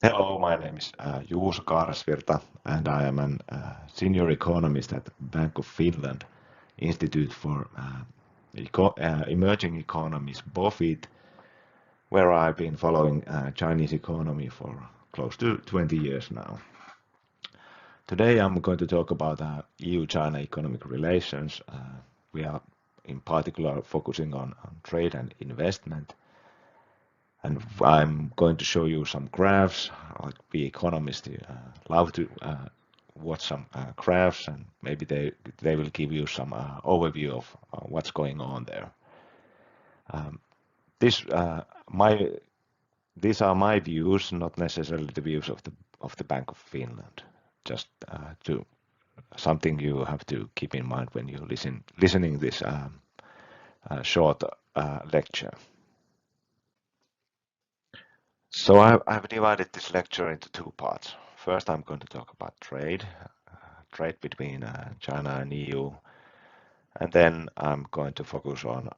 Hello, my name is Juuso Kaaresvirta, and I am an senior economist at Bank of Finland Institute for Emerging Economies, BOFIT, where I've been following Chinese economy for close to 20 years now. Today I'm going to talk about EU-China economic relations. We are in particular focusing on trade and investment. And I'm going to show you some graphs. Like we economists love to watch some graphs, and maybe they will give you some overview of what's going on there. This my These are my views, not necessarily the views of the Bank of Finland. Just to something you have to keep in mind when you listening this short lecture. So I've divided this lecture into two parts. First, I'm going to talk about trade between China and EU, and then I'm going to focus on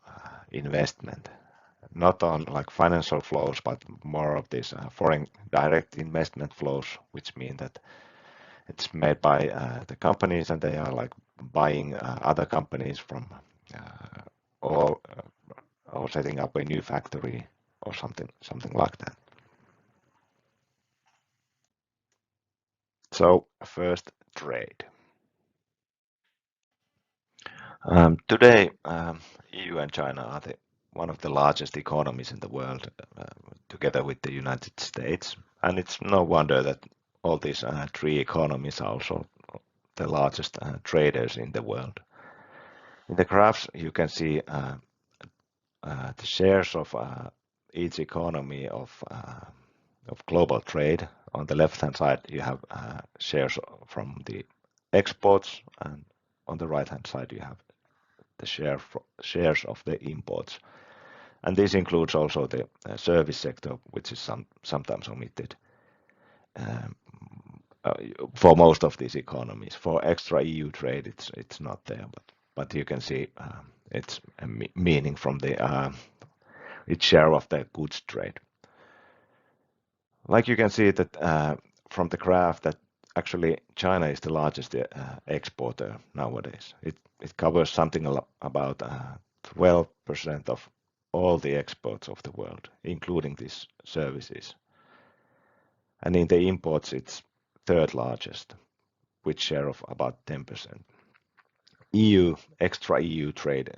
investment, not on like financial flows, but more of these foreign direct investment flows, which mean that it's made by the companies and they are like buying other companies from uh, or or setting up a new factory or something like that. So first, trade. Today, EU and China are one of the largest economies in the world, together with the United States. And it's no wonder that all these three economies are also the largest traders in the world. In the graphs, you can see the shares of each economy of global trade. On the left-hand side, you have shares from the exports, and on the right-hand side, you have the shares of the imports. And this includes also the service sector, which is sometimes omitted um, uh, for most of these economies. For extra EU trade, it's not there, but you can see its meaning from its share of the goods trade. Like you can see that from the graph that actually China is the largest exporter nowadays. It covers something about 12% of all the exports of the world, including these services. And in the imports, it's third largest, with share of about 10%. Extra EU trade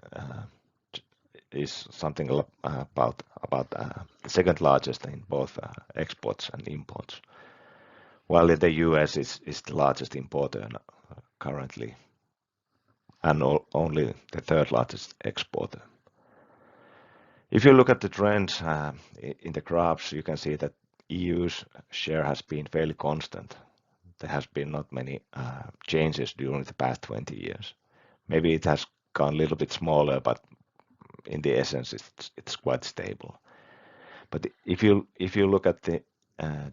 is something about the second largest in both exports and imports, while in the US is the largest importer currently and only the third largest exporter. If you look at the trends in the graphs, you can see that EU's share has been fairly constant. There has been not many changes during the past 20 years. Maybe it has gone a little bit smaller, but in the essence, it's quite stable. But if you look at the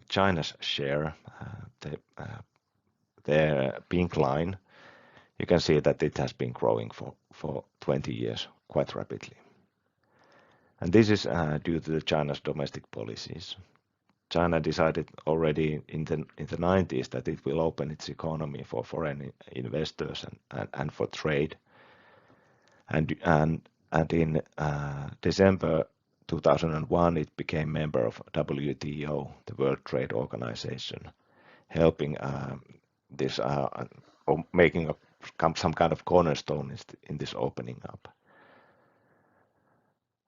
China's share, the pink line, you can see that it has been growing for 20 years quite rapidly. And this is due to China's domestic policies. China decided already in the 90s that it will open its economy for foreign investors and for trade. And in December 2001, it became member of WTO, the World Trade Organization, helping this or making some kind of cornerstone in this opening up.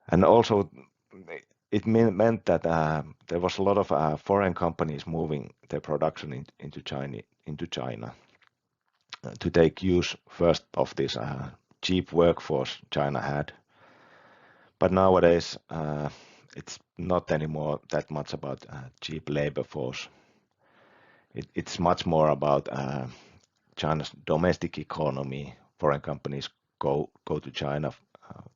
And also, it meant that there was a lot of foreign companies moving their production into China to take use first of this cheap workforce China had. But nowadays, it's not anymore that much about cheap labor force. It's much more about China's domestic economy. Foreign companies go to China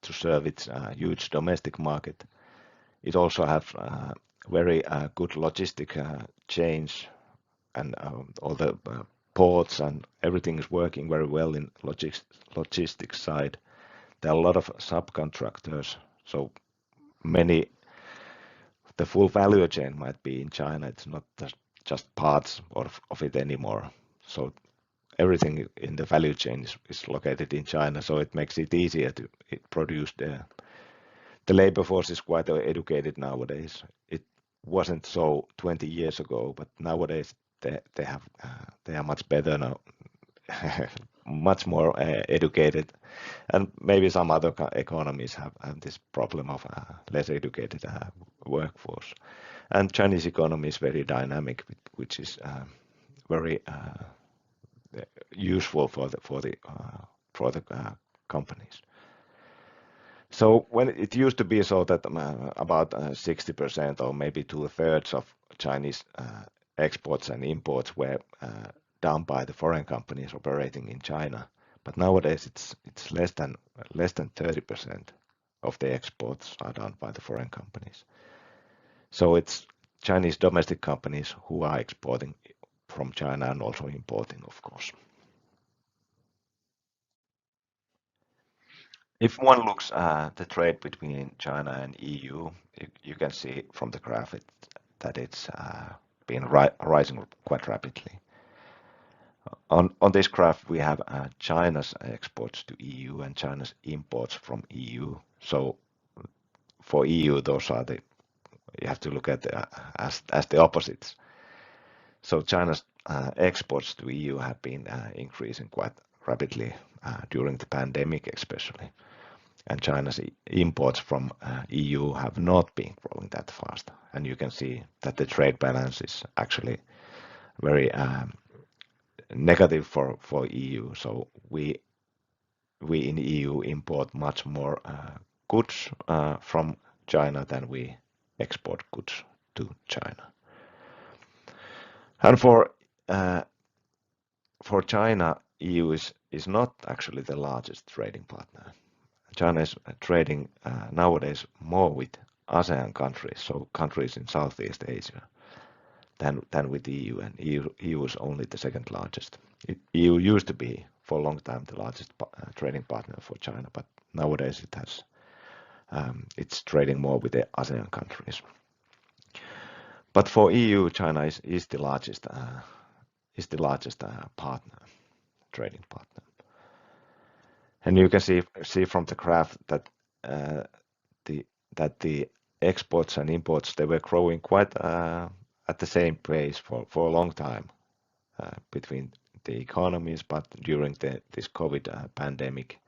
to serve its huge domestic market. It also has very good logistic chains, and all the ports and everything is working very well in logistics side. There are a lot of subcontractors, so many the full value chain might be in China. It's not just parts of it anymore. So everything in the value chain is located in China, so it makes it easier to produce there. The labor force is quite educated nowadays. It wasn't so 20 years ago, but nowadays they are much better now, much more educated, and maybe some other economies have this problem of less educated workforce. And Chinese economy is very dynamic, which is very useful for the companies. So when it used to be so that about 60% or maybe 2/3 of Chinese exports and imports were done by the foreign companies operating in China, but nowadays it's less than 30% of the exports are done by the foreign companies. So it's Chinese domestic companies who are exporting from China and also importing, of course. If one looks at the trade between China and EU, you can see from the graph that it's been rising quite rapidly. On this graph, we have China's exports to EU and China's imports from EU. So for EU, those are you have to look at as the opposites. So China's exports to EU have been increasing quite rapidly during the pandemic, especially. And China's imports from EU have not been growing that fast. And you can see that the trade balance is actually very negative for EU. So we in EU import much more goods from China than we export goods to China. And for China, EU is not actually the largest trading partner. China is trading nowadays more with ASEAN countries, so countries in Southeast Asia, than with the EU, and EU is only the second largest. EU used to be for a long time the largest trading partner for China, but nowadays it's trading more with the ASEAN countries. But for EU, China is the largest partner, trading partner. And you can see from the graph that the exports and imports, they were growing quite at the same pace for a long time between the economies, but during this COVID pandemic,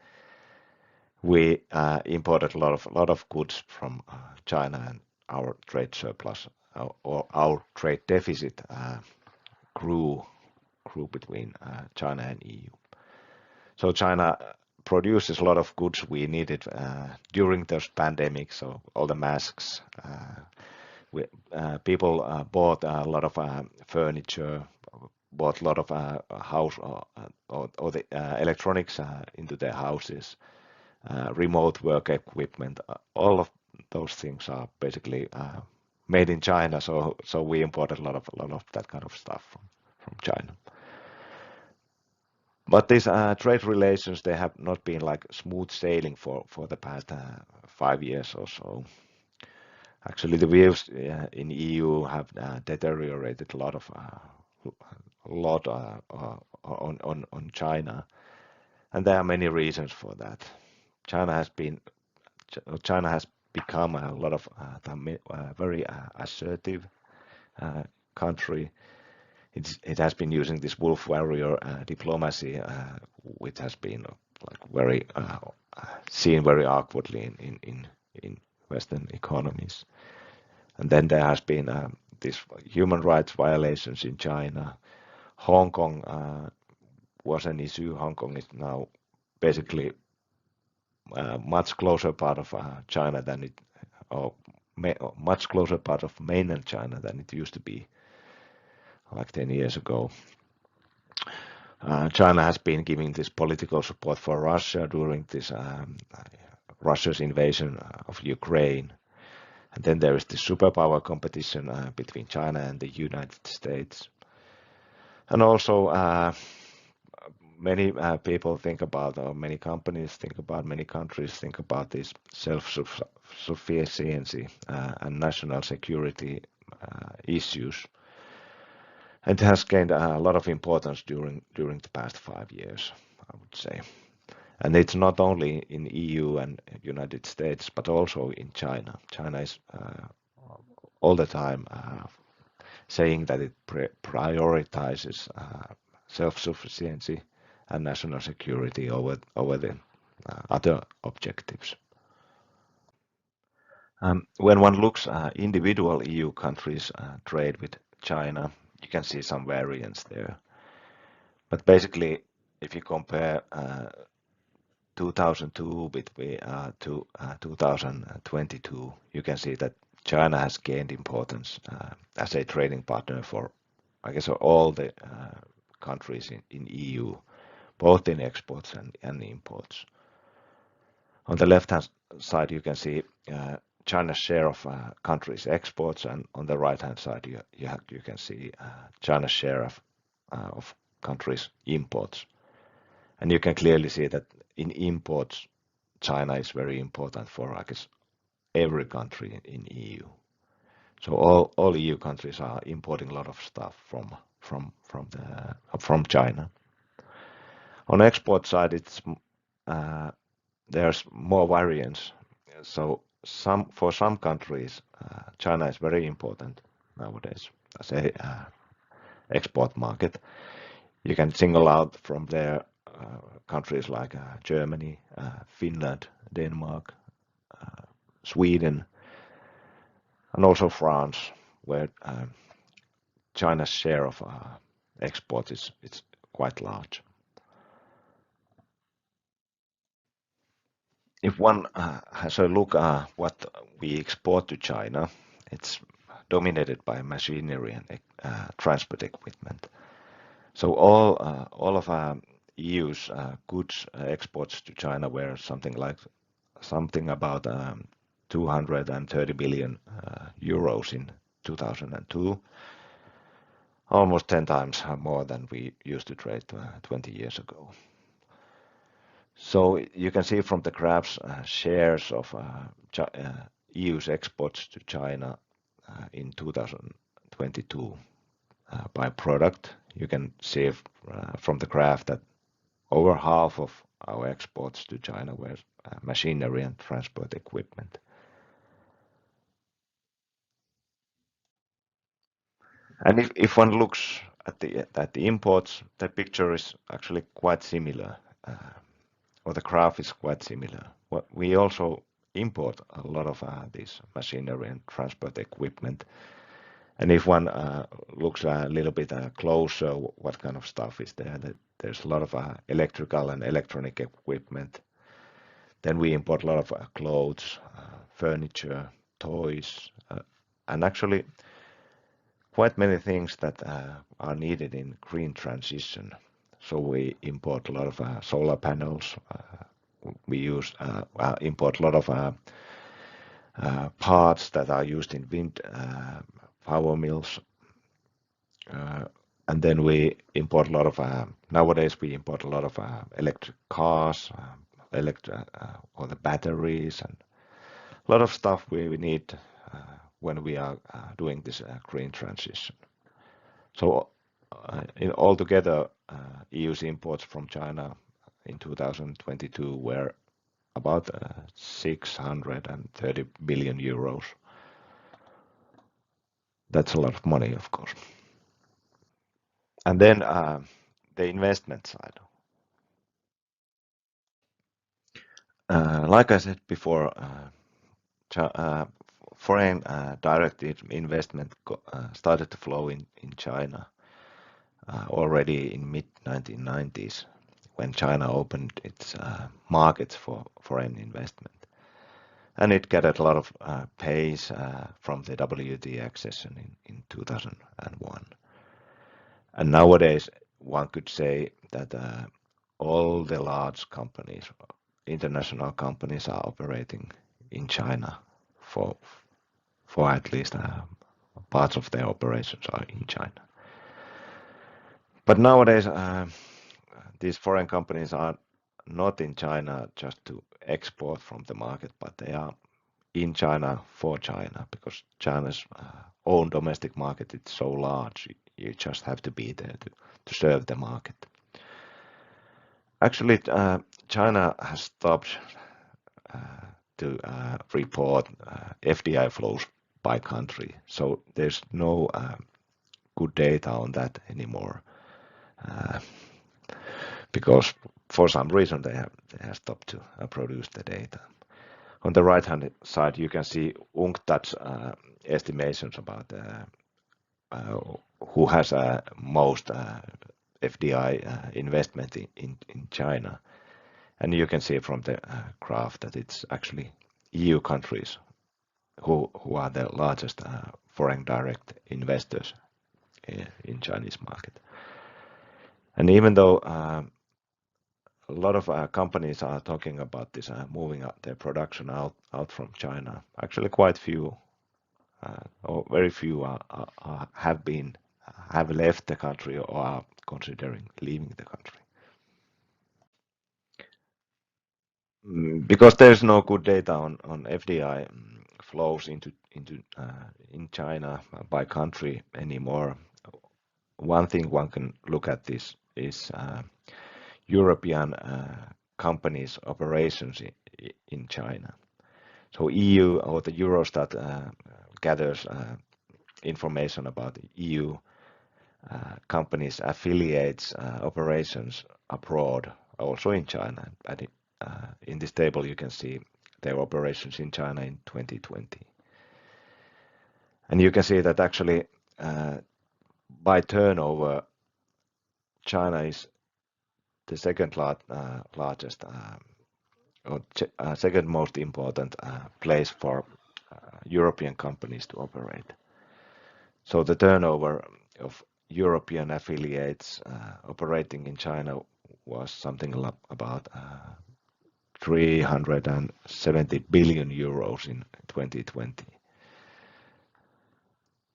we imported a lot of goods from China, and our trade surplus or our trade deficit grew between China and EU. So China produces a lot of goods we needed during this pandemic. So all the masks, people bought a lot of furniture, bought a lot of house or the electronics into their houses, remote work equipment. All of those things are basically made in China. So we imported a lot of that kind of stuff from China. But these trade relations, they have not been like smooth sailing for the past 5 years or so. Actually, the views in EU have deteriorated a lot on China, and there are many reasons for that. China has become a lot of very assertive country. It has been using this wolf warrior diplomacy, which has been like very seen very awkwardly in Western economies. And then there has been these human rights violations in China. Hong Kong was an issue. Hong Kong is now basically much closer part of China than it, or much closer part of mainland China than it used to be like 10 years ago. China has been giving this political support for Russia during this Russia's invasion of Ukraine. And then there is the superpower competition between China and the United States. And also many people think about, or many companies think about, many countries think about this self-sufficiency and national security issues. And it has gained a lot of importance during the past 5 years, I would say. And it's not only in EU and United States, but also in China. China is all the time saying that it prioritizes self-sufficiency and national security over the other objectives. When one looks individual EU countries trade with China, you can see some variance there. But basically, if you compare 2002 to 2022, you can see that China has gained importance as a trading partner for, I guess, all the countries in EU, both in exports and imports. On the left-hand side, you can see China's share of countries' exports, and on the right-hand side, you can see China's share of countries' imports. And you can clearly see that in imports, China is very important for, I guess, every country in EU. So all EU countries are importing a lot of stuff from China. On export side, it's there's more variance. So for some countries, China is very important nowadays as a export market. You can single out from there countries like Germany, Finland, Denmark, Sweden, and also France, where China's share of export is quite large. If one has a look at what we export to China, it's dominated by machinery and transport equipment. So all of EU's goods exports to China were something about 230 billion euros in 2002, almost 10 times more than we used to trade 20 years ago. So you can see from the graphs shares of EU's exports to China in 2022 by product. You can see from the graph that over half of our exports to China were machinery and transport equipment. And if one looks at the imports, the picture is actually quite similar, or the graph is quite similar. We also import a lot of this machinery and transport equipment. And if one looks a little bit closer, what kind of stuff is there? There's a lot of electrical and electronic equipment. Then we import a lot of clothes, furniture, toys, and actually quite many things that are needed in green transition. So we import a lot of solar panels. We import a lot of parts that are used in wind power mills. And then we import a lot of, nowadays we import a lot of electric cars, or the batteries, and a lot of stuff we need when we are doing this green transition. So altogether, EU's imports from China in 2022 were about 630 billion euros. That's a lot of money, of course. And then the investment side. Like I said before, foreign direct investment started to flow in China already in mid-1990s, when China opened its markets for foreign investment. And it gathered a lot of pace from the WTO accession in 2001. And nowadays, one could say that all the large companies, international companies, are operating in China for at least parts of their operations are in China. But nowadays, these foreign companies are not in China just to export from the market, but they are in China for China, because China's own domestic market is so large, you just have to be there to serve the market. Actually, China has stopped to report FDI flows by country, so there's no good data on that anymore, because for some reason they have stopped to produce the data. On the right hand side you can see UNCTAD's estimations about who has most FDI investment in China, and you can see from the graph that it's actually EU countries who are the largest foreign direct investors in Chinese market. And even though a lot of companies are talking about this moving their production out from China, actually quite few or very few have left the country or are considering leaving the country. Because there's no good data on FDI flows into in China by country anymore. One thing one can look at this is European companies' operations in China. So EU or the Eurostat gathers information about EU companies' affiliates operations abroad, also in China. And in this table you can see their operations in China in 2020. And you can see that actually by turnover, China is the second largest or second most important place for European companies to operate. So the turnover of European affiliates operating in China was something about 370 billion euros in 2020.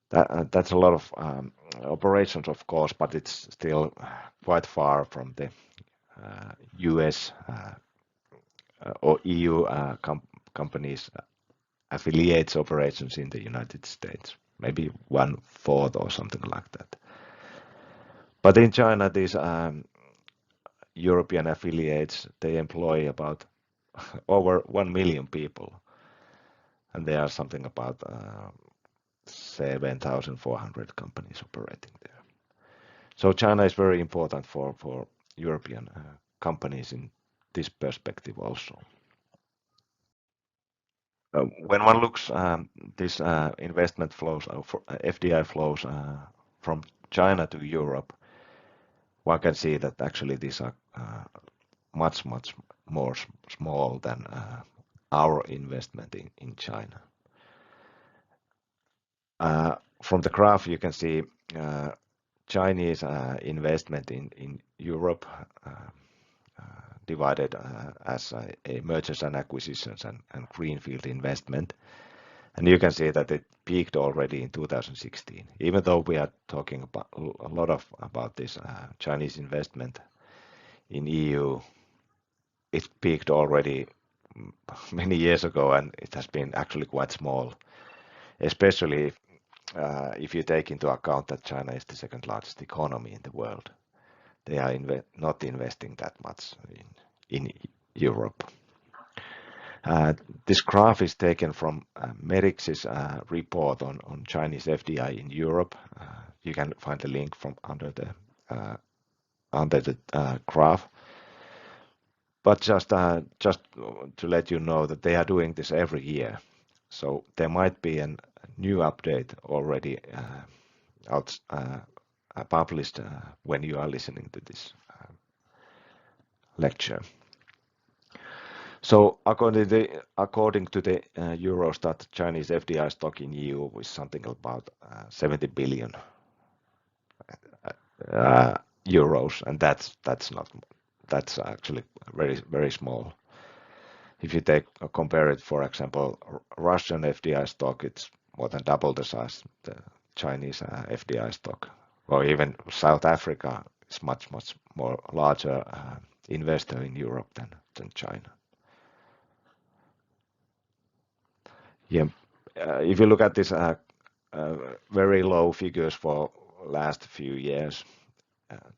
That's a lot of operations, of course, but it's still quite far from the US or EU companies' affiliates operations in the United States, maybe 1/4 or something like that. But in China, these European affiliates, they employ about over 1 million people, and there are something about 7,400 companies operating there. So China is very important for European companies in this perspective also. When one looks these investment flows, FDI flows from China to Europe, one can see that actually these are much more small than our investment in China. From the graph you can see Chinese investment in Europe divided as a mergers and acquisitions and greenfield investment. And you can see that it peaked already in 2016. Even though we are talking about a lot about this Chinese investment in EU, it peaked already many years ago, and it has been actually quite small, especially if you take into account that China is the second largest economy in the world. They are not investing that much in Europe. This graph is taken from Merix's report on Chinese FDI in Europe. You can find the link from under the graph. But just to let you know that they are doing this every year, so there might be a new update already published when you are listening to this lecture. So according to the Eurostat, Chinese FDI stock in EU is something about 70 billion euros, and that's actually very small. If you compare it, for example, Russian FDI stock, it's more than double the size of the Chinese FDI stock, or even South Africa is much more larger investor in Europe than China. Yeah, if you look at this very low figures for last few years,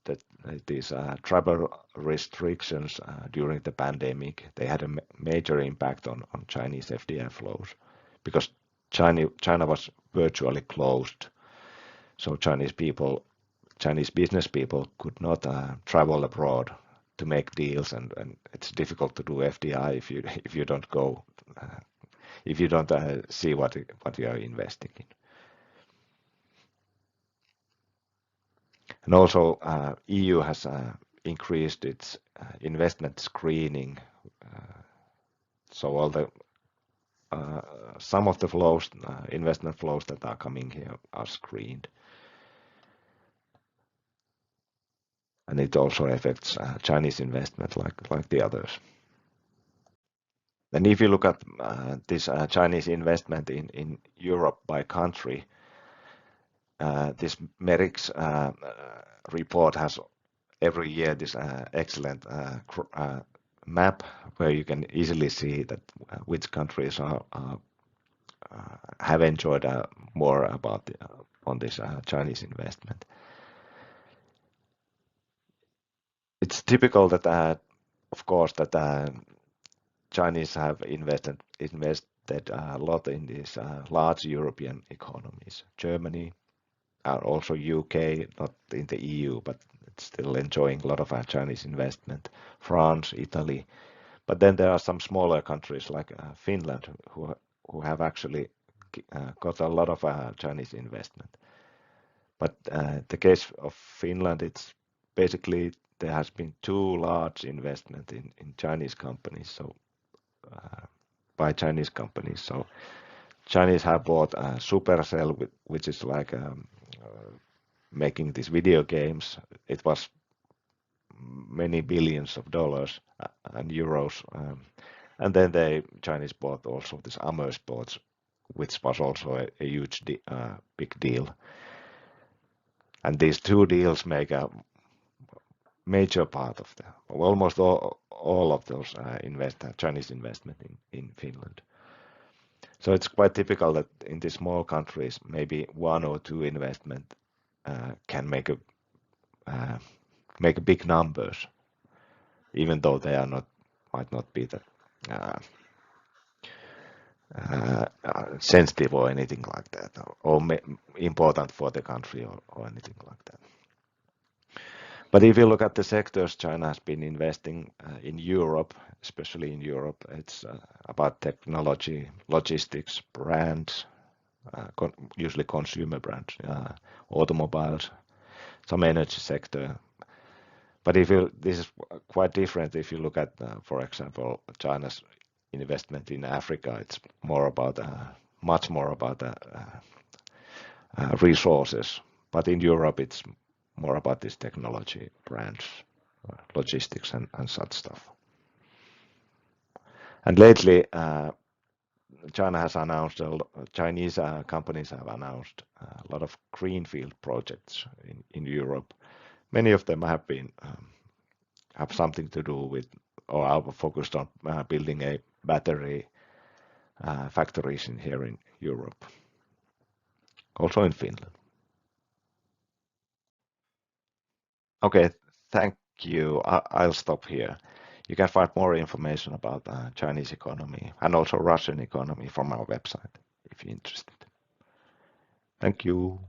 that these travel restrictions during the pandemic, they had a major impact on Chinese FDI flows because China was virtually closed. So Chinese business people could not travel abroad to make deals, and it's difficult to do FDI if you don't go, if you don't see what you are investing in. And also, EU has increased its investment screening, so all the some of the flows, investment flows that are coming here are screened, and it also affects Chinese investment like the others. And if you look at this Chinese investment in Europe by country, this MERICS report has every year this excellent map where you can easily see that which countries have enjoyed more about on this Chinese investment. It's typical that, of course, that Chinese have invested a lot in these large European economies. Germany, also UK, not in the EU, but it's still enjoying a lot of Chinese investment. France, Italy, but then there are some smaller countries like Finland who have actually got a lot of Chinese investment. But the case of Finland, it's basically there has been too large investment in Chinese companies, so by Chinese companies. So Chinese have bought Supercell, which is like making these video games. It was many billions of dollars and euros, and then the Chinese bought also this Amer Sports, which was also a huge big deal. And these two deals make a major part of almost all of those Chinese investment in Finland. So it's quite typical that in these small countries, maybe one or two investment can make big numbers, even though they are might not be the sensitive or anything like that, or important for the country or anything like that. But if you look at the sectors China has been investing in Europe, especially in Europe, it's about technology, logistics, brands, usually consumer brands, automobiles, some energy sector. But this is quite different if you look at, for example, China's investment in Africa. It's more about, much more about resources. But in Europe, it's more about this technology, brands, logistics, and such stuff. And lately, China has announced, Chinese companies have announced a lot of greenfield projects in Europe. Many of them have been have something to do with, or are focused on building a battery factories here in Europe, also in Finland. Okay, thank you. I'll stop here. You can find more information about Chinese economy and also Russian economy from our website if you're interested. Thank you.